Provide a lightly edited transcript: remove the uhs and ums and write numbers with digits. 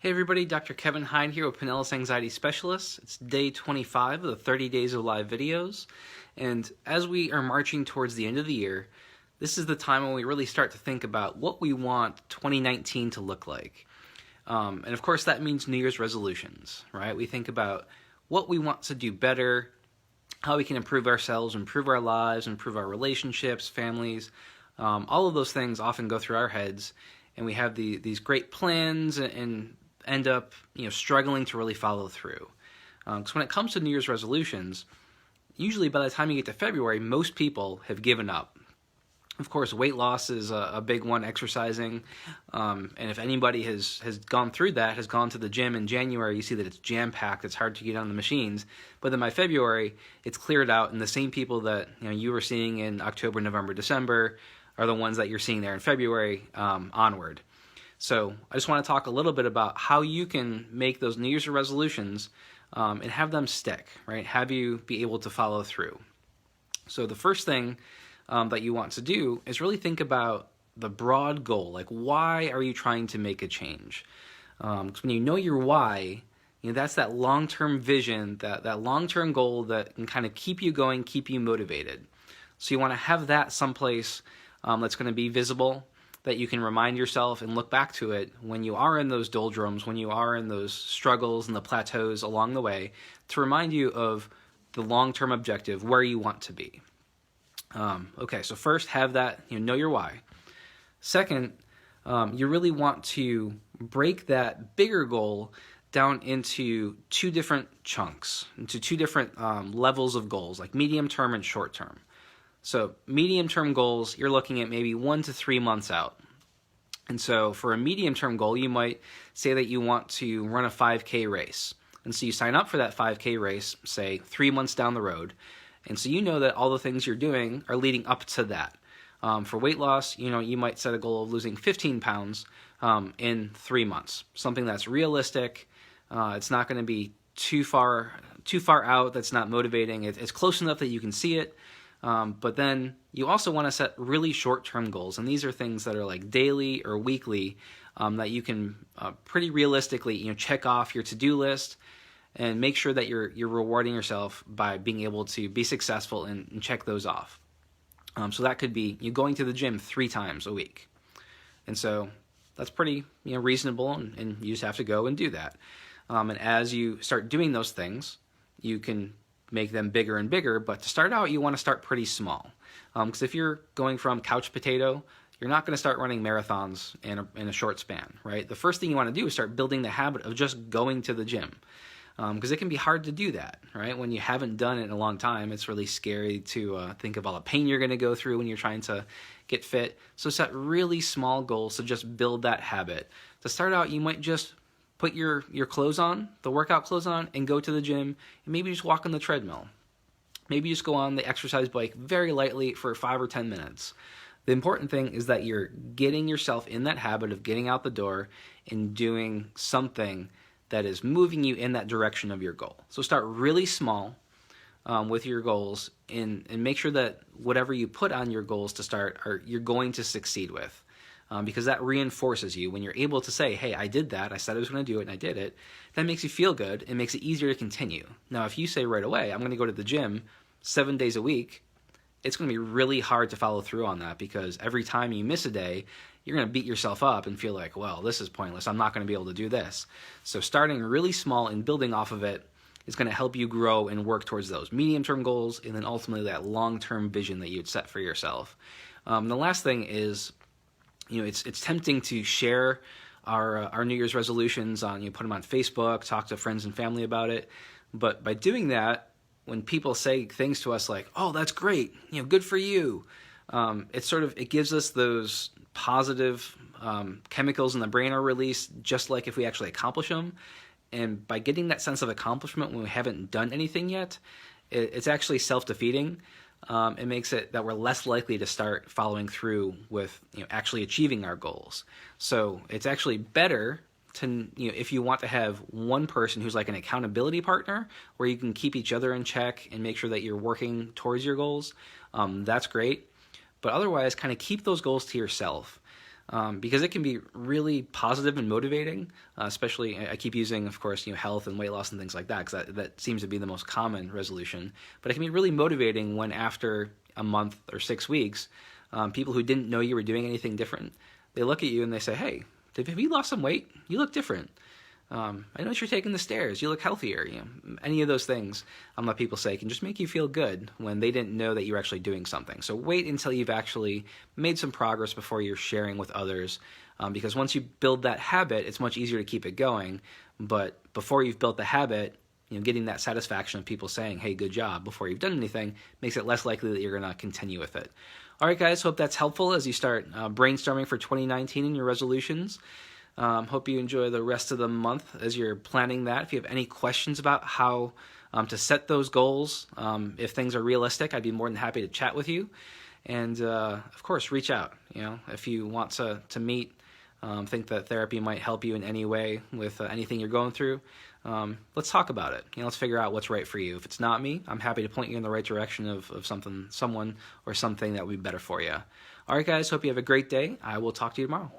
Hey everybody, Dr. Kevin Hyde here with Pinellas Anxiety Specialists. It's day 25 of the 30 days of live videos. And as we are marching towards the end of the year, this is the time when we really start to think about what we want 2019 to look like. And of course that means New Year's resolutions, right? We think about what we want to do better, how we can improve ourselves, improve our lives, improve our relationships, families. All of those things often go through our heads, and we have these great plans and end up struggling to really follow through. Because when it comes to New Year's resolutions, usually by the time you get to February, most people have given up. Of course, weight loss is a big one, exercising. And if anybody has gone through that, has gone to the gym in January, you see that it's jam-packed, it's hard to get on the machines. But then by February, it's cleared out, and the same people that you were seeing in October, November, December are the ones that you're seeing there in February onward. So I just want to talk a little bit about how you can make those New Year's resolutions and have them stick, right? Have you be able to follow through. So the first thing that you want to do is really think about the broad goal. Like, why are you trying to make a change? Because when you know your why, that's that long-term vision, that long-term goal that can kind of keep you going, keep you motivated. So you want to have that someplace that's going to be visible, that you can remind yourself and look back to it when you are in those doldrums, when you are in those struggles and the plateaus along the way, to remind you of the long-term objective, where you want to be. Okay, so first have that, know your why. Second, you really want to break that bigger goal down into two different chunks, into two different levels of goals, like medium-term and short-term. So medium-term goals, you're looking at maybe 1 to 3 months out. And so for a medium-term goal, you might say that you want to run a 5K race. And so you sign up for that 5K race, say 3 months down the road. And so you know that all the things you're doing are leading up to that. For weight loss, you might set a goal of losing 15 pounds in 3 months. Something that's realistic. It's not going to be too far out. That's not motivating. It's close enough that you can see it. But then you also want to set really short-term goals, and these are things that are like daily or weekly that you can pretty realistically check off your to-do list and make sure that you're rewarding yourself by being able to be successful and check those off. So that could be you going to the gym 3 times a week, and so that's pretty reasonable, and you just have to go and do that. And as you start doing those things, you can make them bigger and bigger, but to start out, you want to start pretty small. Because if you're going from couch potato, you're not going to start running marathons in a short span, right? The first thing you want to do is start building the habit of just going to the gym. Because it can be hard to do that, right? When you haven't done it in a long time, it's really scary to think of all the pain you're going to go through when you're trying to get fit. So set really small goals to just build that habit. To start out, you might just put your clothes on, the workout clothes on, and go to the gym, and maybe just walk on the treadmill. Maybe just go on the exercise bike very lightly for 5 or 10 minutes. The important thing is that you're getting yourself in that habit of getting out the door and doing something that is moving you in that direction of your goal. So start really small with your goals and make sure that whatever you put on your goals to start, you're going to succeed with. Because that reinforces you. When you're able to say, hey, I did that, I said I was going to do it, and I did it, that makes you feel good. It makes it easier to continue. Now, if you say right away, I'm going to go to the gym 7 days a week, it's going to be really hard to follow through on that, because every time you miss a day, you're going to beat yourself up and feel like, well, this is pointless. I'm not going to be able to do this. So starting really small and building off of it is going to help you grow and work towards those medium-term goals and then ultimately that long-term vision that you'd set for yourself. The last thing is, it's tempting to share our New Year's resolutions on, put them on Facebook, talk to friends and family about it. But by doing that, when people say things to us like, oh, that's great, good for you, it gives us those positive chemicals in the brain are released, just like if we actually accomplish them. And by getting that sense of accomplishment when we haven't done anything yet, it's actually self-defeating. It makes it that we're less likely to start following through with actually achieving our goals. So it's actually better to, if you want to have one person who's like an accountability partner where you can keep each other in check and make sure that you're working towards your goals, that's great. But otherwise, kind of keep those goals to yourself. because it can be really positive and motivating, especially I keep using, of course, health and weight loss and things like that, because that seems to be the most common resolution. But it can be really motivating when after a month or 6 weeks, people who didn't know you were doing anything different, they look at you and they say, hey, have you lost some weight? You look different. I notice you're taking the stairs. You look healthier. Any of those things, let people say, can just make you feel good when they didn't know that you're actually doing something. So wait until you've actually made some progress before you're sharing with others, because once you build that habit, it's much easier to keep it going. But before you've built the habit, getting that satisfaction of people saying, hey, good job, before you've done anything, makes it less likely that you're going to continue with it. All right, guys, hope that's helpful as you start brainstorming for 2019 and your resolutions. Hope you enjoy the rest of the month as you're planning that. If you have any questions about how to set those goals, if things are realistic, I'd be more than happy to chat with you. And, of course, reach out. If you want to meet, think that therapy might help you in any way with anything you're going through, let's talk about it. Let's figure out what's right for you. If it's not me, I'm happy to point you in the right direction of someone or something that would be better for you. All right, guys, hope you have a great day. I will talk to you tomorrow.